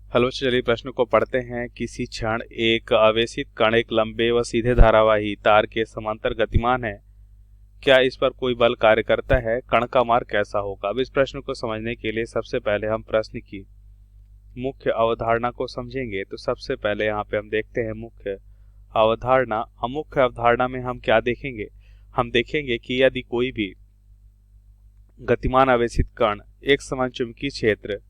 Hello, चलिए प्रश्न को पढ़ते हैं। किसी क्षण एक आवेशित कण एक लंबे व सीधे धारावाही तार के समांतर गतिमान है। क्या इस पर कोई बल कार्य करता है? कण का मार्ग कैसा होगा? अब इस प्रश्न को समझने के लिए सबसे पहले हम प्रश्न की मुख्य अवधारणा को समझेंगे। तो सबसे पहले यहाँ पे हम देखते हैं मुख्य अवधारणा। मुख्य अवधारणा में हम क्या देखेंगे? हम देखेंगे कि यदि कोई भी गतिमान आवेशित कण एक समान चुंबकीय क्षेत्र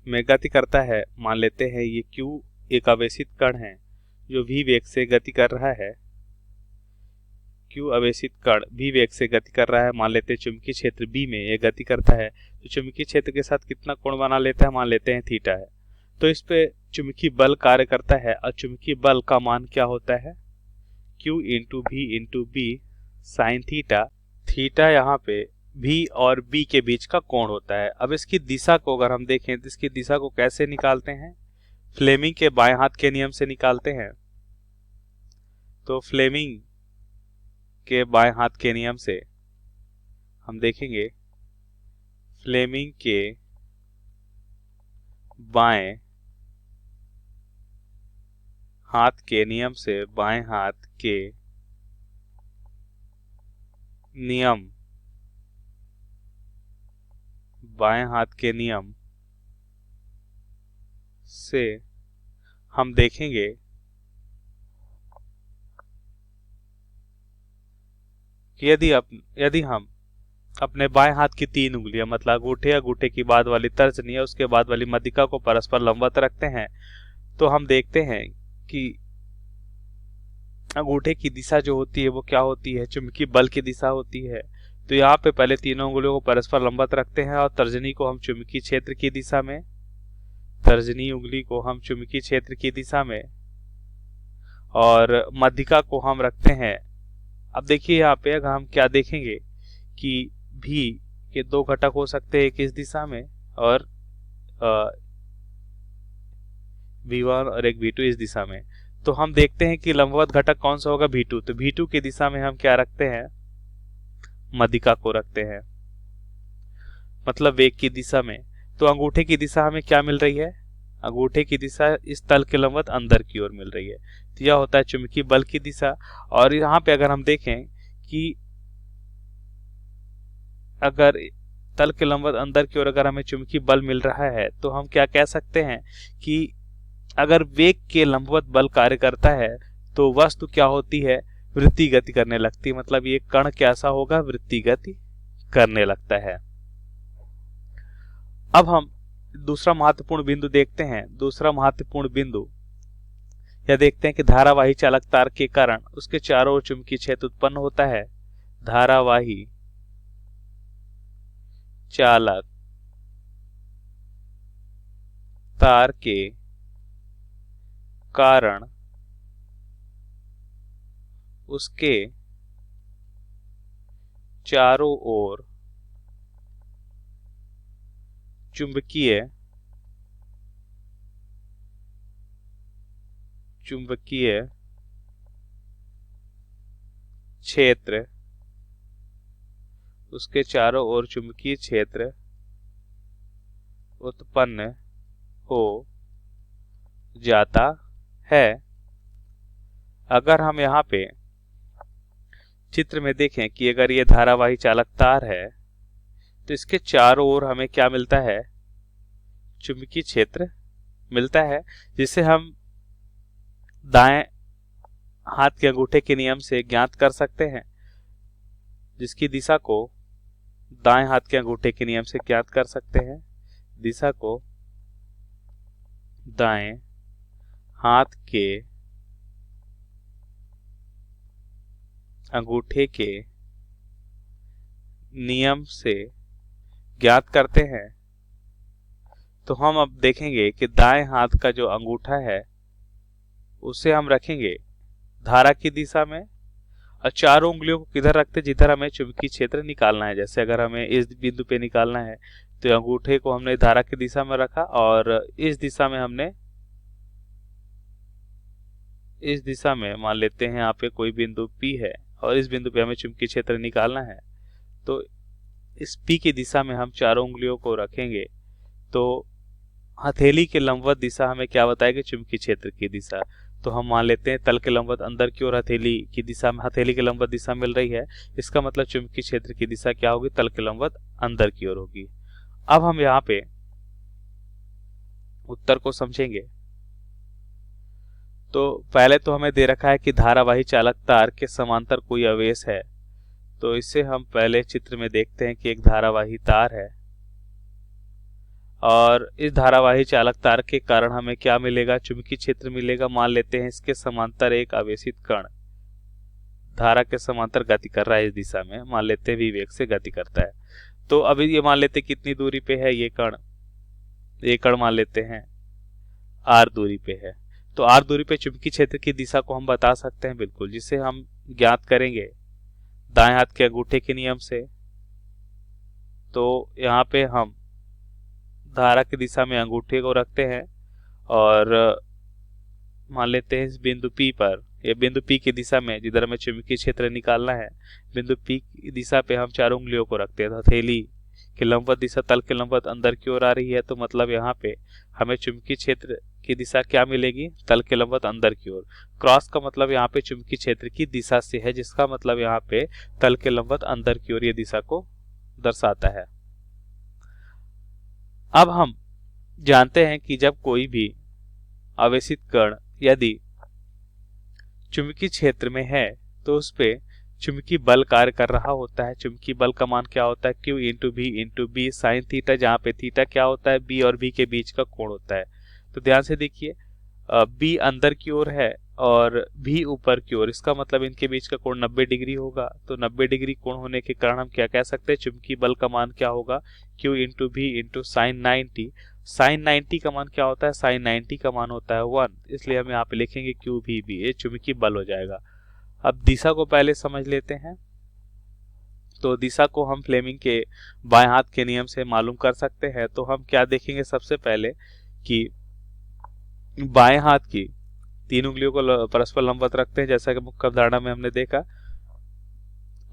में गति करता है, मान लेते हैं ये Q एक आवेशित कण है जो v वेग से गति कर रहा है। Q आवेशित कण v वेग से गति कर रहा है, मान लेते हैं चुंबकीय क्षेत्र B में ये गति करता है। तो चुंबकीय क्षेत्र के साथ कितना कोण बना लेता है? मान लेते हैं थीटा है। तो इस पे चुंबकीय बल कार्य करता है और चुंबकीय बल का मान क्या होता है? Q into V into B sine theta. Theta यहाँ पे V और B के बीच का कोण होता है। अब इसकी दिशा को अगर हम देखें तो इसकी दिशा को कैसे निकालते हैं? फ्लेमिंग के बाएं हाथ के नियम से निकालते हैं। तो फ्लेमिंग के बाएं हाथ के नियम से हम देखेंगे, फ्लेमिंग के बाएं हाथ के नियम से, बाएं हाथ के नियम, बाएं हाथ के नियम से हम देखेंगे कि यदि हम अपने बाएं हाथ की 3 उंगलियां, मतलब अंगूठे या अंगूठे की बाद वाली तर्जनी या उसके बाद वाली मध्यिका को परस्पर लंबवत रखते हैं, तो हम देखते हैं कि अंगूठे की दिशा जो होती है वो क्या होती है? चुंबकीय बल की दिशा होती है। तो यहाँ पे पहले तीनों उंगलियों को परस्पर लंबवत रखते हैं और तर्जनी को हम चुंबकीय क्षेत्र की दिशा में, तर्जनी उंगली को हम चुंबकीय क्षेत्र की दिशा में और मध्यिका को हम रखते हैं। अब देखिए यहाँ पे अगर हम क्या देखेंगे कि भी के 2 घटक हो सकते हैं, एक इस दिशा में और V1 और एक V2 इस दिशा में। तो हम देखते हैं कि लंबवत घटक कौन सा होगा? V2। तो V2 की दिशा में हम क्या रखते हैं? मध्यिका को रखते हैं, मतलब वेग की दिशा में। तो अंगूठे की दिशा हमें क्या मिल रही है? अंगूठे की दिशा इस तल के लंबवत अंदर की ओर मिल रही है। तो यह होता है चुंबकीय बल की दिशा। और यहाँ पे अगर हम देखें कि अगर तल के लंबवत अंदर की ओर अगर हमें चुंबकीय बल मिल रहा है तो हम क्या कह सकते हैं कि अगर वेग के लंबवत बल कार्य करता है तो वस्तु क्या होती है? वृत्तीय गति करने लगती है। मतलब ये कण कैसा होगा? वृत्तीय गति करने लगता है। अब हम दूसरा महत्वपूर्ण बिंदु देखते हैं। दूसरा महत्वपूर्ण बिंदु यह देखते हैं कि धारावाही चालक तार के कारण उसके चारों ओर चुंबकीय क्षेत्र उत्पन्न होता है। धारावाही चालक तार के कारण उसके चारों ओर चुंबकीय क्षेत्र, उसके चारों ओर चुंबकीय क्षेत्र उत्पन्न हो जाता है। अगर हम यहाँ पे चित्र में देखें कि अगर ये धारावाही चालक तार है तो इसके चारों ओर हमें क्या मिलता है? चुंबकीय क्षेत्र मिलता है, जिसे हम दाएं हाथ के अंगूठे के नियम से ज्ञात कर सकते हैं, जिसकी दिशा को दाएं हाथ के अंगूठे के नियम से ज्ञात कर सकते हैं। दिशा को दाएं हाथ के अंगूठे के नियम से ज्ञात करते हैं। तो हम अब देखेंगे कि दाएं हाथ का जो अंगूठा है उसे हम रखेंगे धारा की दिशा में और चारों उंगलियों को किधर रखते? जिधर हमें चुंबकीय क्षेत्र निकालना है। जैसे अगर हमें इस बिंदु पे निकालना है तो अंगूठे को हमने धारा की दिशा में रखा और इस दिशा में हमने, इस दिशा में मान लेते हैं यहाँ पे कोई बिंदु P है और इस बिंदु पे हमें चुंबकीय क्षेत्र निकालना है। तो इस P की दिशा में हम चारों उंगलियों को रखेंगे। तो हथेली के लंबवत दिशा हमें क्या बताएगी? चुंबकीय क्षेत्र की दिशा। तो हम मान लेते हैं तल के लंबवत अंदर की ओर हथेली की दिशा में, हथेली के लंबवत दिशा मिल रही है, इसका मतलब चुंबकीय क्षेत्र की दिशा क्या होगी? तल के लंबवत अंदर की ओर होगी। अब हम यहाँ पे उत्तर को समझेंगे। तो पहले तो हमें दे रखा है कि धारावाही चालक तार के समांतर कोई आवेश है। तो इसे हम पहले चित्र में देखते हैं कि एक धारावाही तार है और इस धारावाही चालक तार के कारण हमें क्या मिलेगा? चुंबकीय क्षेत्र मिलेगा। मान लेते हैं इसके समांतर एक आवेशित कण धारा के समांतर गति कर रहा है, इस दिशा में मान लेते हैं v वेग से गति करता है। तो अभी ये मान लेते हैं कितनी दूरी पे है ये कण मान लेते हैं r दूरी पे है। तो r दूरी पे चुंबकीय क्षेत्र की दिशा को हम बता सकते हैं बिल्कुल, जिसे हम ज्ञात करेंगे दाएं हाथ के अंगूठे के नियम से। तो यहाँ पे हम धारा की दिशा में अंगूठे को रखते हैं और मान लेते हैं इस बिंदु P पर, ये बिंदु P की दिशा में जिधर हमें चुंबकीय क्षेत्र निकालना है, बिंदु P की दिशा पे हम चारों उंगलियों को रखते हैं। हथेली की लंबवत दिशा तल के लंबवत अंदर की ओर आ रही है, तो मतलब यहाँ पे हमें चुंबकीय क्षेत्र की दिशा क्या मिलेगी? तल के लंबवत अंदर की ओर। क्रॉस का मतलब यहाँ पे चुंबकीय क्षेत्र की दिशा से है, जिसका मतलब यहाँ पे तल के लंबवत अंदर की ओर ये दिशा को दर्शाता है। अब हम जानते हैं कि जब कोई भी आवेशित कण यदि चुंबकीय क्षेत्र में है तो उस पे चुंबकीय बल कार्य कर रहा होता है। चुंबकीय बल का मान क्या होता है? Q into B sine theta, जहाँ पे थीटा क्या होता है? B और B के बीच का कोण होता है। तो ध्यान से देखिए, B अंदर की ओर है और V ऊपर की ओर, इसका मतलब इनके बीच का कोण 90 डिग्री होगा। तो 90 डिग्री कोण होने के कारण हम क्या कह सकते हैं? चुंबकीय बल का मान क्या होगा? Q into B into sine 90। Sine 90 का मान क्या होता है? साइन 90 का मान होता है 1, इसलिए हम यहाँ पे लिखेंगे QVB, ये चुंबकीय बल हो जाएगा। अब दिशा को पहले समझ लेते हैं। तो दिशा को हम फ्लेमिंग के बाएं हाथ के नियम से मालूम कर सकते हैं। तो हम क्या देखेंगे? सबसे पहले कि बाएं हाथ की तीन उंगलियों को परस्पर लंबवत रखते हैं, जैसा कि मुख्य अवधारणा में हमने देखा,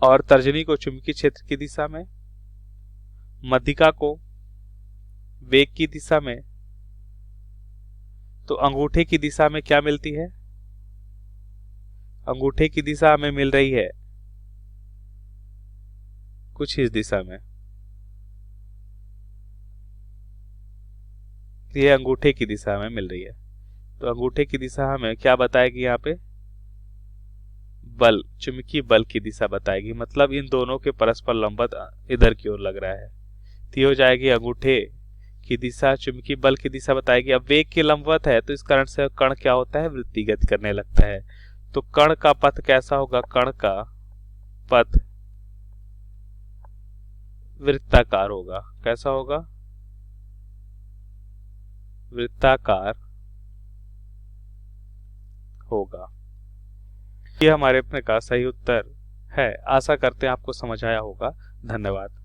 और तर्जनी को चुंबकीय क्षेत्र की दिशा में, मध्यिका को वेग की दिशा में। तो अंगूठे की दिशा में क्या मिलती है? अंगूठे की दिशा हमें मिल रही है कुछ इस दिशा में, ये अंगूठे की दिशा हमें मिल रही है। तो अंगूठे की दिशा हमें क्या बताएगी? यहाँ पे बल, चुंबकीय बल की दिशा बताएगी, मतलब इन दोनों के परस्पर लंबवत इधर की ओर लग रहा है। तो हो जाएगी अंगूठे की दिशा चुंबकीय बल की दिशा बताएगी। अब वेग के लंबवत है तो इस कारण से कण क्या होता है? वृत्तीय गति करने लगता है। तो कण का पथ कैसा होगा? कण का पथ वृत्ताकार होगा। कैसा होगा? वृत्ताकार होगा। ये हमारे प्रश्न का सही उत्तर है। आशा करते हैं आपको समझ आया होगा। धन्यवाद।